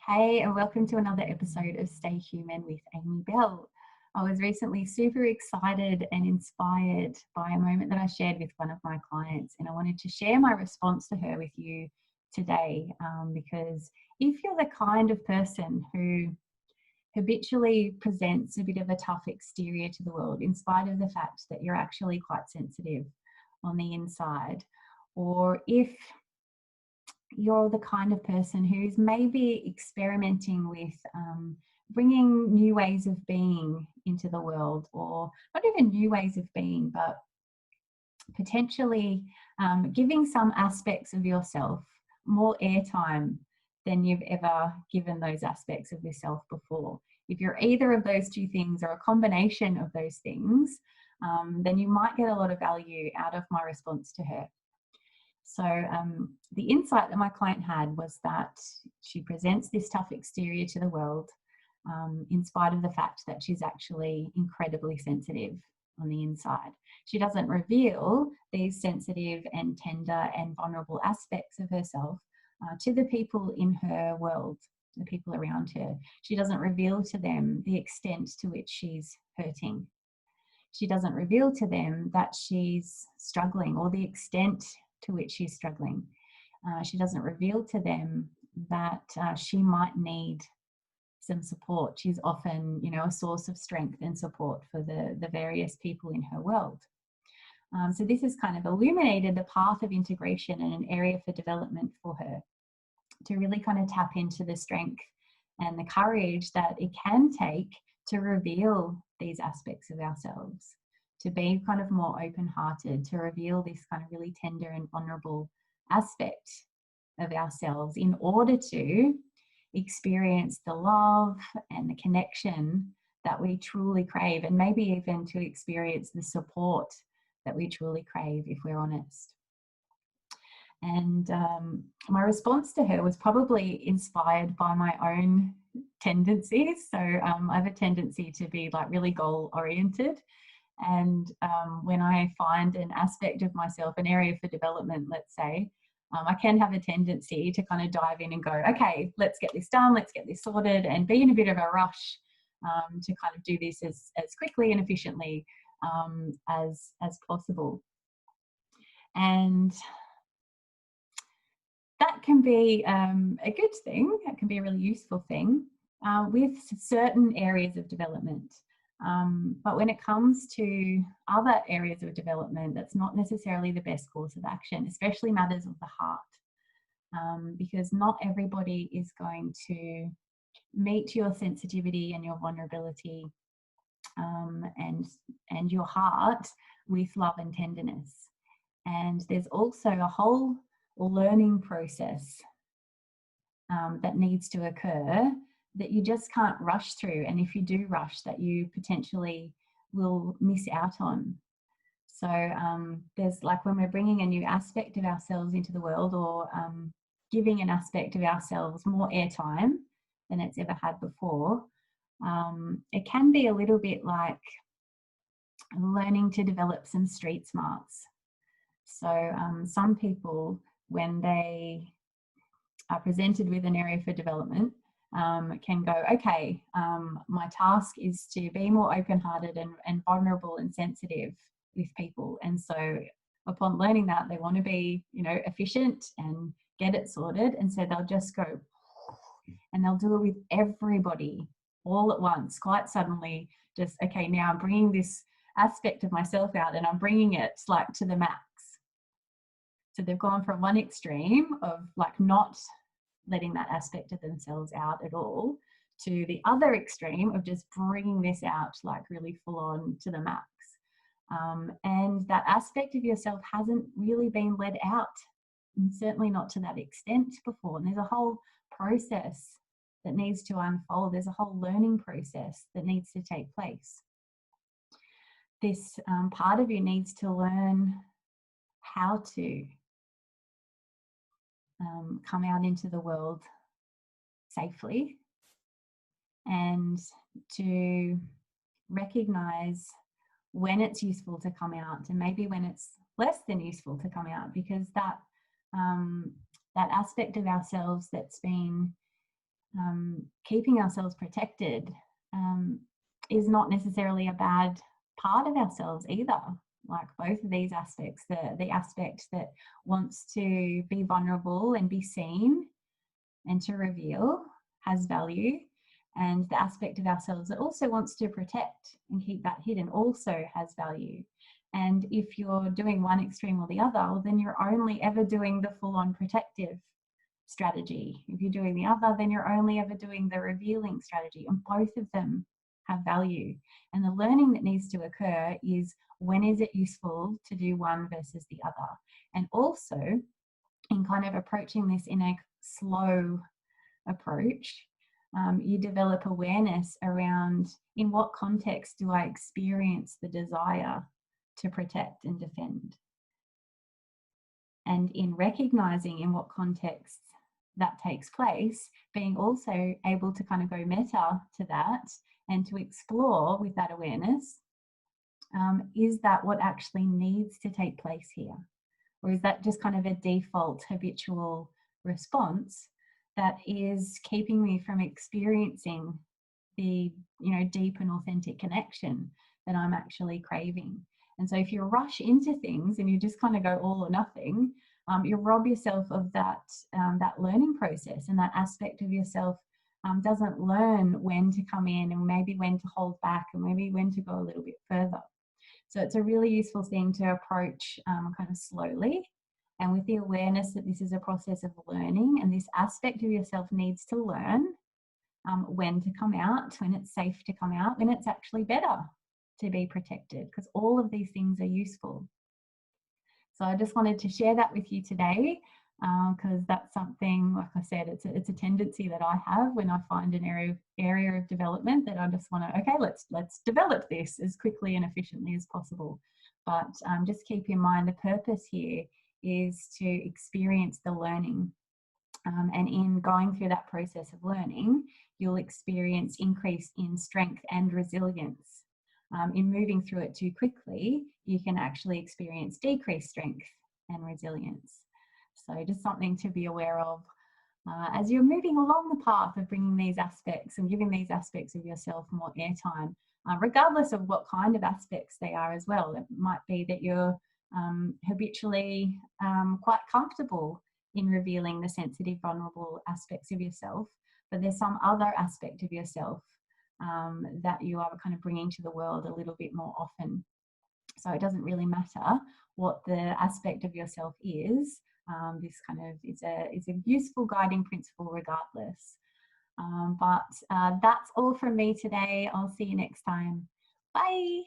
Hey, and welcome to another episode of Stay Human with Amy Bell. I was recently super excited and inspired by a moment that I shared with one of my clients, and I wanted to share my response to her with you today because if you're the kind of person who habitually presents a bit of a tough exterior to the world, in spite of the fact that you're actually quite sensitive on the inside, or if you're the kind of person who's maybe experimenting with bringing new ways of being into the world, or not even new ways of being, but potentially giving some aspects of yourself more airtime than you've ever given those aspects of yourself before. If you're either of those two things or a combination of those things, then you might get a lot of value out of my response to her. So the insight that my client had was that she presents this tough exterior to the world in spite of the fact that she's actually incredibly sensitive on the inside. She doesn't reveal these sensitive and tender and vulnerable aspects of herself to the people in her world, the people around her. She doesn't reveal to them the extent to which she's hurting. She doesn't reveal to them that she's struggling or the extent to which she's struggling. She doesn't reveal to them that she might need some support. She's often, a source of strength and support for the various people in her world. So this has kind of illuminated the path of integration and an area for development for her to really kind of tap into the strength and the courage that it can take to reveal these aspects of ourselves, to be kind of more open-hearted, to reveal this kind of really tender and vulnerable aspect of ourselves in order to experience the love and the connection that we truly crave, and maybe even to experience the support that we truly crave if we're honest. And my response to her was probably inspired by my own tendencies. So I have a tendency to be like really goal-oriented. And when I find an aspect of myself, an area for development, let's say, I can have a tendency to kind of dive in and go, okay, let's get this done, let's get this sorted, and be in a bit of a rush to kind of do this as quickly and efficiently as possible. And that can be a good thing. That can be a really useful thing with certain areas of development. But when it comes to other areas of development, that's not necessarily the best course of action, especially matters of the heart, because not everybody is going to meet your sensitivity and your vulnerability and your heart with love and tenderness. And there's also a whole learning process that needs to occur that you just can't rush through, and if you do rush, that you potentially will miss out on. So there's like when we're bringing a new aspect of ourselves into the world, or giving an aspect of ourselves more airtime than it's ever had before, it can be a little bit like learning to develop some street smarts. So some people, when they are presented with an area for development, can go, okay, my task is to be more open-hearted and vulnerable and sensitive with people. And so upon learning that, they want to be, efficient and get it sorted. And so they'll just go, and they'll do it with everybody all at once, quite suddenly, just, okay, now I'm bringing this aspect of myself out and I'm bringing it like to the max. So they've gone from one extreme of like not letting that aspect of themselves out at all, to the other extreme of just bringing this out like really full on to the max. And that aspect of yourself hasn't really been let out, and certainly not to that extent before. And there's a whole process that needs to unfold. There's a whole learning process that needs to take place. This part of you needs to learn how to come out into the world safely, and to recognize when it's useful to come out and maybe when it's less than useful to come out, because that aspect of ourselves that's been keeping ourselves protected is not necessarily a bad part of ourselves either. Like both of these aspects, the aspect that wants to be vulnerable and be seen and to reveal has value, and the aspect of ourselves that also wants to protect and keep that hidden also has value. And if you're doing one extreme or the other, well, then you're only ever doing the full-on protective strategy. If you're doing the other, then you're only ever doing the revealing strategy, and both of them have value. And the learning that needs to occur is, when is it useful to do one versus the other? And also, in kind of approaching this in a slow approach, you develop awareness around, in what context do I experience the desire to protect and defend? And in recognizing in what context that takes place, being also able to kind of go meta to that and to explore with that awareness, is that what actually needs to take place here? Or is that just kind of a default habitual response that is keeping me from experiencing the, deep and authentic connection that I'm actually craving? And so if you rush into things and you just kind of go all or nothing, you rob yourself of that learning process, and that aspect of yourself doesn't learn when to come in, and maybe when to hold back, and maybe when to go a little bit further. So it's a really useful thing to approach kind of slowly, and with the awareness that this is a process of learning, and this aspect of yourself needs to learn when to come out, when it's safe to come out, when it's actually better to be protected, because all of these things are useful. So I just wanted to share that with you today, because that's something, like I said, it's a tendency that I have when I find an area of development that I just want to, okay, let's develop this as quickly and efficiently as possible. But just keep in mind, the purpose here is to experience the learning. And in going through that process of learning, you'll experience increase in strength and resilience. In moving through it too quickly, you can actually experience decreased strength and resilience. So just something to be aware of as you're moving along the path of bringing these aspects and giving these aspects of yourself more airtime, regardless of what kind of aspects they are as well. It might be that you're habitually quite comfortable in revealing the sensitive, vulnerable aspects of yourself, but there's some other aspect of yourself that you are kind of bringing to the world a little bit more often. So it doesn't really matter what the aspect of yourself is. This kind of is a useful guiding principle regardless. But that's all from me today. I'll see you next time. Bye.